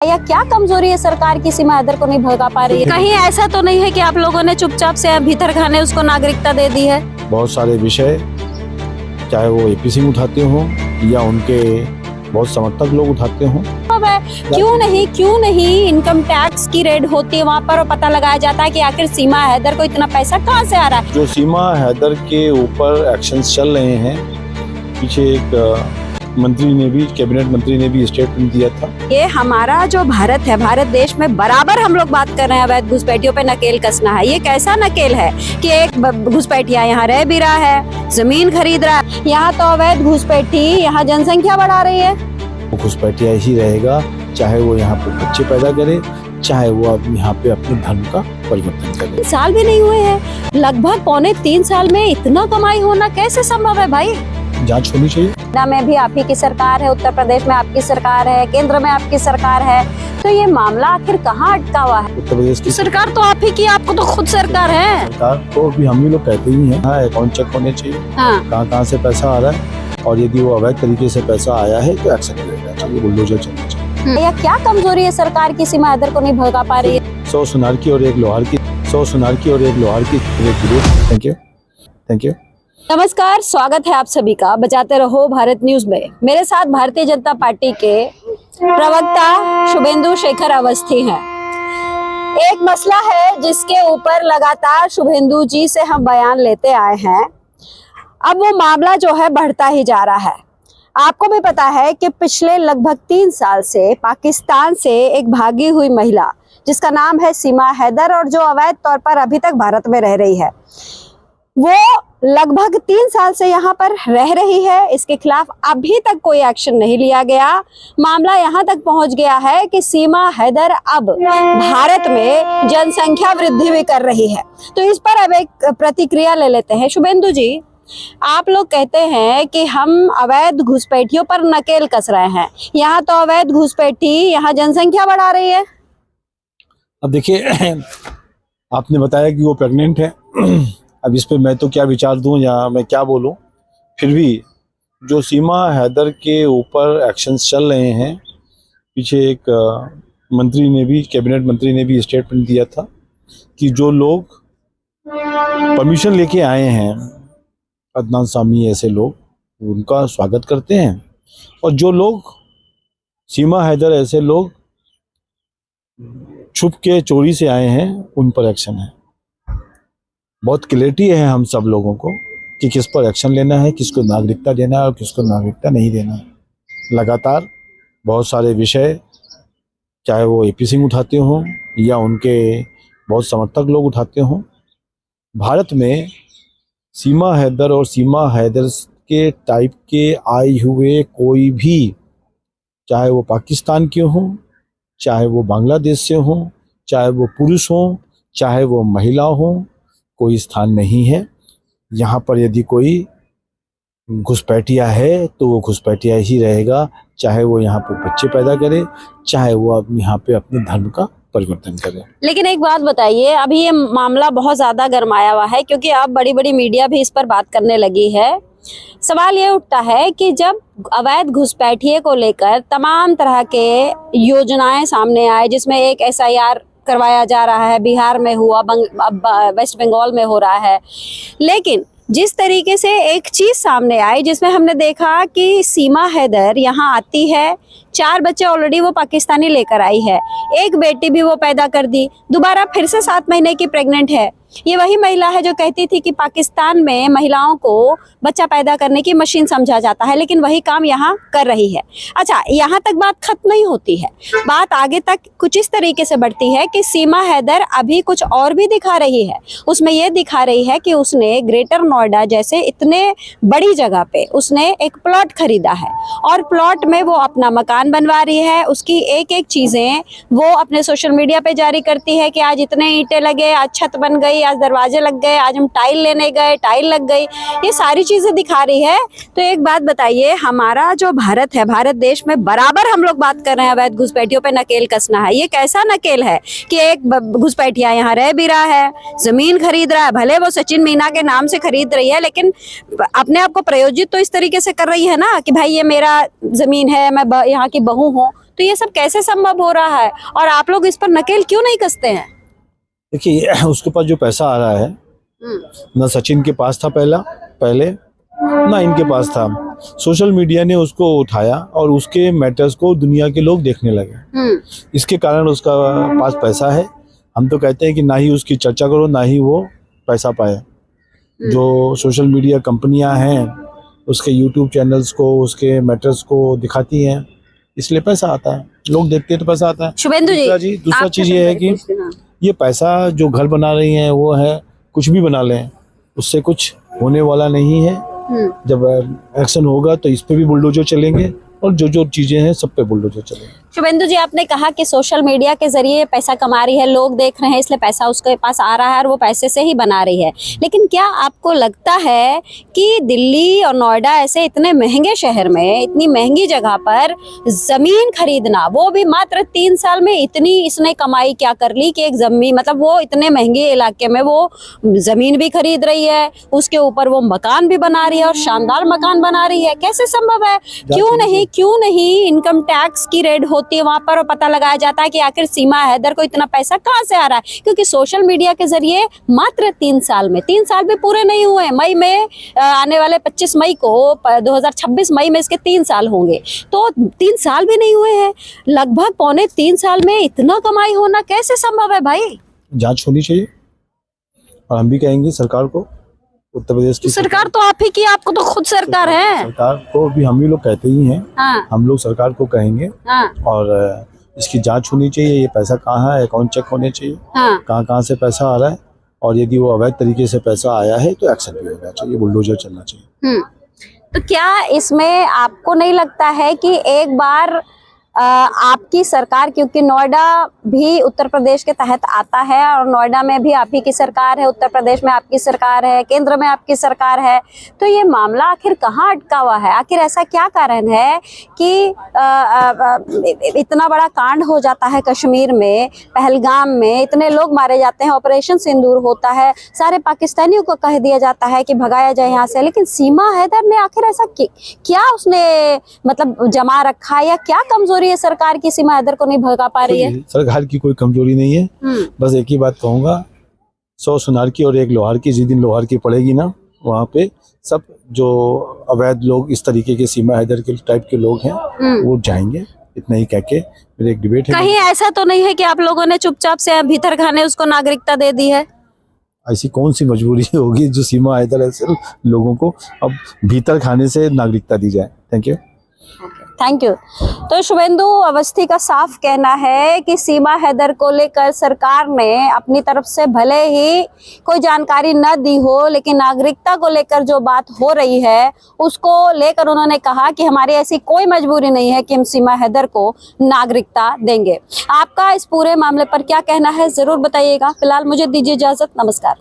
या क्या कमजोरी है सरकार की सीमा हैदर को नहीं भगा पा रही है? कहीं ऐसा तो नहीं है कि आप लोगों ने चुपचाप से भीतर खाने उसको नागरिकता दे दी है? बहुत सारे विषय चाहे वो एपी सिंह उठाते हों या उनके बहुत समर्थक लोग उठाते हों। क्यों नहीं इनकम टैक्स की रेड होती है वहाँ पर और पता लगाया जाता है कि आखिर सीमा हैदर को इतना पैसा कहाँ से आ रहा है? जो सीमा हैदर के ऊपर एक्शंस चल रहे हैं, पीछे एक मंत्री ने भी, कैबिनेट मंत्री ने भी स्टेटमेंट दिया था। ये हमारा जो भारत है, भारत देश में बराबर हम लोग बात कर रहे हैं अवैध घुसपैठियों पे नकेल कसना है। ये कैसा नकेल है कि एक घुसपैठिया यहाँ रह भी रहा है, जमीन खरीद रहा है। यहाँ तो अवैध घुसपैठी यहाँ जनसंख्या बढ़ा रही है। वो घुसपैठिया ही रहेगा, चाहे वो यहाँ पे बच्चे पैदा करे, चाहे वो अब यहाँ पे अपने धर्म का परिवर्तन करे। 3 साल भी नहीं हुए हैं, लगभग 2.25 साल में इतना कमाई होना कैसे संभव है भाई? जांच होनी चाहिए। में भी आप ही की सरकार है, उत्तर प्रदेश में आपकी सरकार है, केंद्र में आपकी सरकार है, तो ये मामला आखिर कहाँ अटका हुआ है? उत्तर प्रदेश की सरकार तो आप ही की, आपको तो खुद सरकार है। सरकार तो भी हम ही लोग कहते ही हैं, हाँ, अकाउंट चेक होने चाहिए, कहाँ से पैसा आ रहा है, और यदि वो अवैध तरीके से पैसा आया है तो एक्शन लिया चाहिए, बुलडोजर चलना चाहिए। या क्या कमजोरी है सरकार की सीमा हैदर को नहीं भगा पा रही है? 100 सुनार की और एक लोहार की, 100 सुनार की और एक लोहार की। Thank you. नमस्कार, स्वागत है आप सभी का बचाते रहो भारत न्यूज में। मेरे साथ भारतीय जनता पार्टी के प्रवक्ता शुभेंदु शेखर अवस्थी हैं। एक मसला है जिसके ऊपर लगातार शुभेंदु जी से हम बयान लेते आए हैं। अब वो मामला जो है बढ़ता ही जा रहा है। आपको भी पता है कि पिछले लगभग 3 साल से पाकिस्तान से एक भागी हुई महिला जिसका नाम है सीमा हैदर और जो अवैध तौर पर अभी तक भारत में रह रही है, वो लगभग 3 साल से यहाँ पर रह रही है। इसके खिलाफ अभी तक कोई एक्शन नहीं लिया गया। मामला यहाँ तक पहुँच गया है कि सीमा हैदर अब भारत में जनसंख्या वृद्धि भी कर रही है। तो इस पर अब एक प्रतिक्रिया ले लेते हैं। शुभेंदु जी, आप लोग कहते हैं कि हम अवैध घुसपैठियों पर नकेल कस रहे हैं, यहाँ तो अवैध घुसपैठी यहाँ जनसंख्या बढ़ा रही है। अब देखिए, आपने बताया कि वो प्रेग्नेंट है। अब इस पे मैं तो क्या विचार दूं या मैं क्या बोलूं, फिर भी जो सीमा हैदर के ऊपर एक्शंस चल रहे हैं, पीछे एक मंत्री ने भी, कैबिनेट मंत्री ने भी स्टेटमेंट दिया था कि जो लोग परमिशन लेके आए हैं, अदनान सामी ऐसे लोग, उनका स्वागत करते हैं, और जो लोग सीमा हैदर ऐसे लोग छुप के चोरी से आए हैं, उन पर एक्शन है। बहुत क्लैरिटी है हम सब लोगों को कि किस पर एक्शन लेना है, किसको नागरिकता देना है और किसको नागरिकता नहीं देना है। लगातार बहुत सारे विषय चाहे वो एपी सिंह उठाते हों या उनके बहुत समर्थक लोग उठाते हों, भारत में सीमा हैदर और सीमा हैदर के टाइप के आए हुए कोई भी, चाहे वो पाकिस्तान के हों, चाहे वो बांग्लादेश से हों, चाहे वो पुरुष हों, चाहे वो महिला हों, कोई स्थान नहीं है यहाँ पर। यदि कोई घुसपैठिया है तो वो घुसपैठिया ही रहेगा, चाहे वो यहाँ पे बच्चे पैदा करे, चाहे वो अब यहाँ पे अपने धर्म का परिवर्तन करे। लेकिन एक बात बताइए, अभी ये मामला बहुत ज्यादा गरमाया हुआ है क्योंकि अब बड़ी बड़ी मीडिया भी इस पर बात करने लगी है। सवाल ये उठता है कि जब अवैध घुसपैठिए को लेकर तमाम तरह के योजनाएं सामने आए, जिसमें एक SIR करवाया जा रहा है, बिहार में हुआ, वेस्ट बंगाल में हो रहा है, लेकिन जिस तरीके से एक चीज सामने आई जिसमें हमने देखा कि सीमा हैदर यहाँ आती है, 4 बच्चे ऑलरेडी वो पाकिस्तानी लेकर आई है, एक बेटी भी वो पैदा कर दी, दोबारा फिर से 7 महीने की प्रेग्नेंट है। ये वही महिला है जो कहती थी कि पाकिस्तान में महिलाओं को बच्चा पैदा करने की मशीन समझा जाता है, लेकिन वही काम यहाँ कर रही है। अच्छा, यहाँ तक बात खत्म नहीं होती है, बात आगे तक कुछ इस तरीके से बढ़ती है कि सीमा हैदर अभी कुछ और भी दिखा रही है। उसमें ये दिखा रही है कि उसने ग्रेटर नोएडा जैसे इतने बड़ी जगह पे उसने एक प्लॉट खरीदा है और प्लॉट में वो अपना मकान बनवा रही है। उसकी एक एक चीजें वो अपने सोशल मीडिया पे जारी करती है कि आज इतने ईंटें लगे, आज छत बन गई, आज दरवाजे लग गए, आज हम टाइल लेने गए, टाइल लग गई, ये सारी चीजें दिखा रही है। तो एक बात बताइए, हमारा जो भारत है, भारत देश में बराबर हम लोग बात कर रहे हैं अवैध घुसपैठियों पे नकेल कसना है। ये कैसा नकेल है कि एक घुसपैठिया यहाँ रह भी रहा है, जमीन खरीद रहा है, भले वो सचिन मीना के नाम से खरीद रही है, लेकिन अपने आप को प्रयोजित तो इस तरीके से कर रही है ना कि भाई ये मेरा जमीन है, मैं यहाँ की बहू हूँ, तो ये सब कैसे संभव हो रहा है और आप लोग इस पर नकेल क्यों नहीं कसते हैं? देखिए उसके पास जो पैसा आ रहा है ना सचिन के पास था पहले ना इनके पास था। सोशल मीडिया ने उसको उठाया और उसके मैटर्स को दुनिया के लोग देखने लगे, इसके कारण उसका पास पैसा है। हम तो कहते हैं कि ना ही उसकी चर्चा करो ना ही वो पैसा पाए। जो सोशल मीडिया कंपनियां हैं उसके यूट्यूब चैनल्स को उसके मैटर्स को दिखाती हैं, इसलिए पैसा आता है, लोग देखते हैं तो पैसा आता है। शुभेंदु दूसरा चीज ये है कि ये पैसा जो घर बना रही हैं वो है, कुछ भी बना लें उससे कुछ होने वाला नहीं है। जब एक्शन होगा तो इस पे भी बुलडोजर चलेंगे और जो चीजें हैं सब पे बुलडोजर चलेंगे। शुभेंदु जी, आपने कहा कि सोशल मीडिया के जरिए पैसा कमा रही है, लोग देख रहे हैं इसलिए पैसा उसके पास आ रहा है और वो पैसे से ही बना रही है। लेकिन क्या आपको लगता है कि दिल्ली और नोएडा ऐसे इतने महंगे शहर में इतनी महंगी जगह पर जमीन खरीदना, वो भी मात्र 3 साल में इतनी इसने कमाई क्या कर ली कि एक जमीन मतलब वो इतने महंगे इलाके में वो जमीन भी खरीद रही है, उसके ऊपर वो मकान भी बना रही है और शानदार मकान बना रही है, कैसे संभव है? क्यों नहीं इनकम टैक्स की रेड होती है वहां पर और पता लगाया जाता है कि आखिर सीमा हैदर को इतना पैसा कहां से आ रहा है? क्योंकि सोशल मीडिया के जरिए मात्र 3 साल में, 3 साल भी पूरे नहीं हुए, मई में आने वाले 25 मई को 2026 मई में इसके 3 साल होंगे, तो 3 साल भी नहीं हुए हैं, लगभग पौने 3 साल में इतना कमाई होना कैसे संभव है भाई? जांच होनी चाहिए और हम भी कहेंगे सरकार को, उत्तर प्रदेश की सरकार तो आप ही की, आपको तो खुद सरकार है। सरकार को भी हम ही लोग कहते ही हैं। हाँ। हम लोग सरकार को कहेंगे। हाँ। और इसकी जांच होनी चाहिए, ये पैसा कहाँ है, अकाउंट चेक होने चाहिए। हाँ। कहाँ से पैसा आ रहा है और यदि वो अवैध तरीके से पैसा आया है तो एक्शन भी होना चाहिए, बुलडोजर चलना चाहिए। तो क्या इसमें आपको नहीं लगता है कि एक बार आपकी सरकार, क्योंकि नोएडा भी उत्तर प्रदेश के तहत आता है और नोएडा में भी आप ही की सरकार है, उत्तर प्रदेश में आपकी सरकार है, केंद्र में आपकी सरकार है, तो ये मामला आखिर कहाँ अटका हुआ है? आखिर ऐसा क्या कारण है कि इतना बड़ा कांड हो जाता है कश्मीर में, पहलगाम में इतने लोग मारे जाते हैं, ऑपरेशन सिंदूर होता है, सारे पाकिस्तानियों को कह दिया जाता है कि भगाया जाए यहाँ से, लेकिन सीमा हैदर ने आखिर ऐसा क्या उसने मतलब जमा रखा है या क्या कमजोरी है सरकार की सीमा हैदर को नहीं भगा पा रही है? सरकार की कोई कमजोरी नहीं है, बस एक ही बात कहूंगा, 100 सुनार की और 1 लोहार की, जिस दिन लोहार की पड़ेगी ना वहाँ पे सब जो अवैध लोग इस तरीके के सीमा हैदर के टाइप के लोग हैं वो जाएंगे। इतना ही कह के मेरे एक डिबेट है। कहीं ऐसा तो नहीं है कि आप लोगों ने चुपचाप से भीतर खाने उसको नागरिकता दे दी है? ऐसी कौन सी मजबूरी होगी जो सीमा हैदर ऐसे लोगों को अब भीतर खाने से नागरिकता दी जाए? Thank you. तो शुभेंदु अवस्थी का साफ कहना है कि सीमा हैदर को लेकर सरकार ने अपनी तरफ से भले ही कोई जानकारी न दी हो, लेकिन नागरिकता को लेकर जो बात हो रही है उसको लेकर उन्होंने कहा कि हमारी ऐसी कोई मजबूरी नहीं है कि हम सीमा हैदर को नागरिकता देंगे। आपका इस पूरे मामले पर क्या कहना है जरूर बताइएगा। फिलहाल मुझे दीजिए इजाजत, नमस्कार।